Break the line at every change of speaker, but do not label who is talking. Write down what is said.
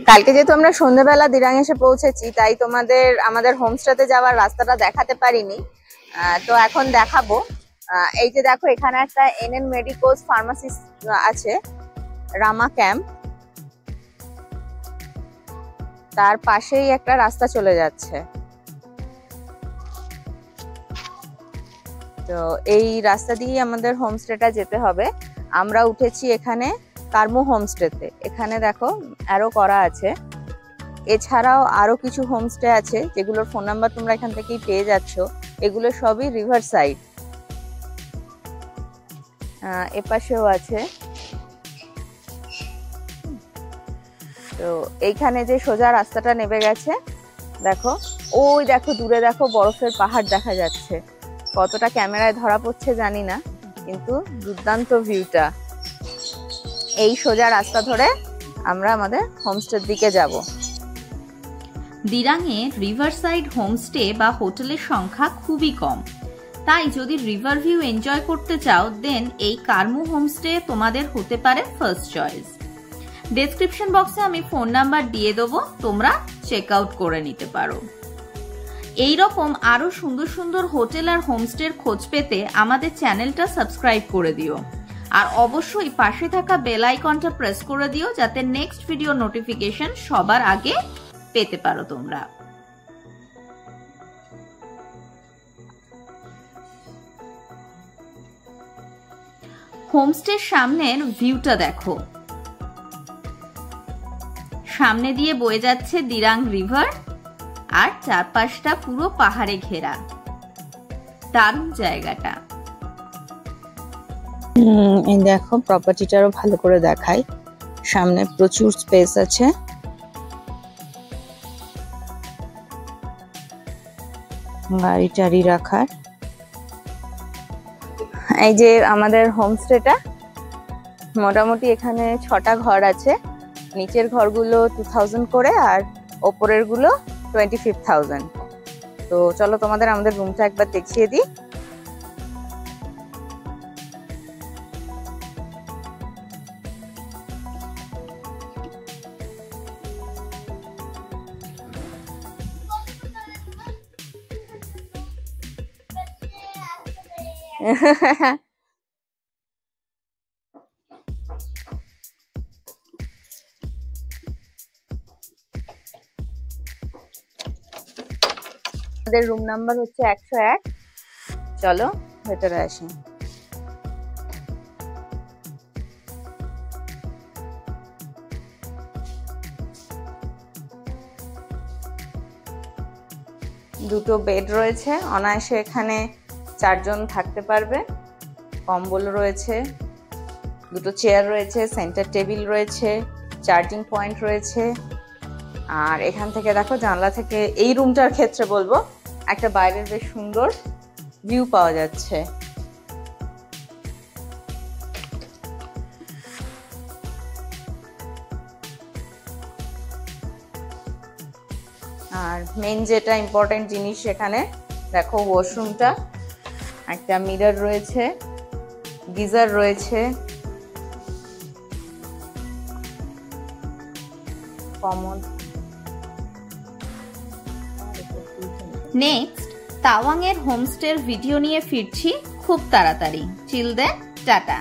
কালকে যেহেতু আমরা সন্ধ্যাবেলা দিরাং এসে পৌঁছেছি, তাই তোমাদের আমাদের হোমস্টেতে যাওয়ার রাস্তাটা দেখাতে পারিনি। তো এখন দেখাবো। এই যে দেখো, এখানে একটা এনএন মেডিকোজ ফার্মাসি আছে, রামা ক্যাম্প, তার পাশেই একটা রাস্তা চলে যাচ্ছে। তো এই রাস্তা দিয়ে আমাদের হোমস্টেটা যেতে হবে। আমরা উঠেছি এখানে কার্মো হোমস্টেতে। এখানে দেখো অ্যারো করা আছে। এছাড়াও আরো কিছু হোমস্টে আছে যেগুলোর ফোন নাম্বার তোমরা এখান থেকেই পেয়ে যাচ্ছ। এগুলো সবই রিভার সাইড। এপাশেও আছে। তো এইখানে যে সোজা রাস্তাটা নেমে গেছে, দেখো ওই দেখো দূরে দেখো বরফের পাহাড় দেখা যাচ্ছে। কতটা ক্যামেরায় ধরা পড়ছে জানি না, কিন্তু দুর্দান্ত ভিউটা। এই সোজা রাস্তা ধরে আমরা আমাদের হোমস্টের দিকে যাব।
দিরাংয়ে রিভার সাইড হোমস্টে বা হোটেলের সংখ্যা খুবই কম, তাই যদি রিভার ভিউ এনজয় করতে চাও দেন এই কার্মো হোমস্টে তোমাদের হতে পারে ফার্স্ট চয়েস। ডেসক্রিপশন বক্সে আমি ফোন নাম্বার দিয়ে দেবো, তোমরা চেক আউট করে নিতে পারো। এইরকম আরো সুন্দর সুন্দর হোটেল আর হোমস্টের খোঁজ পেতে আমাদের চ্যানেলটা সাবস্ক্রাইব করে দিও, আর অবশ্যই পাশে থাকা বেল আইকনটা প্রেস করে দিও যাতে নেক্সট ভিডিও নোটিফিকেশন সবার আগে পেতে পারো তোমরা। হোমস্টের সামনের ভিউটা দেখো। সামনে দিয়ে বয়ে যাচ্ছে দিরাং রিভার, আর চারপাশটা পুরো পাহাড়ে ঘেরা। দারুণ জায়গাটা।
এই দেখো প্রপার্টিটারও ভালো করে দেখাই। সামনে প্রচুর স্পেস আছে। গাড়ি টাড়ি রাখার। এই যে আমাদের হোমস্টেটা, মোটামুটি এখানে 6টা ঘর আছে। নিচের ঘরগুলো 2000 করে আর ওপরের গুলো 25,000। তো চলো তোমাদের আমাদের রুমটা একবার দেখিয়ে দিই। আমাদের রুম নাম্বার হচ্ছে 101। চলো ভেতরে আসি। দুটো বেড রয়েছে, অনায়াসে এখানে 4 জন থাকতে পারবে। কম্বল রয়েছে, দুটো চেয়ার রয়েছে, সেন্টার টেবিল রয়েছে, চার্জিং পয়েন্ট রয়েছে। আর এখান থেকে দেখো জানলা থেকে এই রুমটার ক্ষেত্রে বলবো একটা বাইরের বেশ সুন্দর ভিউ পাওয়া যাচ্ছে। আর মেন যেটা ইম্পর্টেন্ট জিনিস এখানে দেখো, ওয়াশরুমটা, একটা মিরর রয়েছে, গিজার রয়েছে, কমোড।
নেক্সট তাওয়াং এর হোমস্টের ভিডিও নিয়ে ফিরছি খুব তাড়াতাড়ি। চিল দেন, টাটা।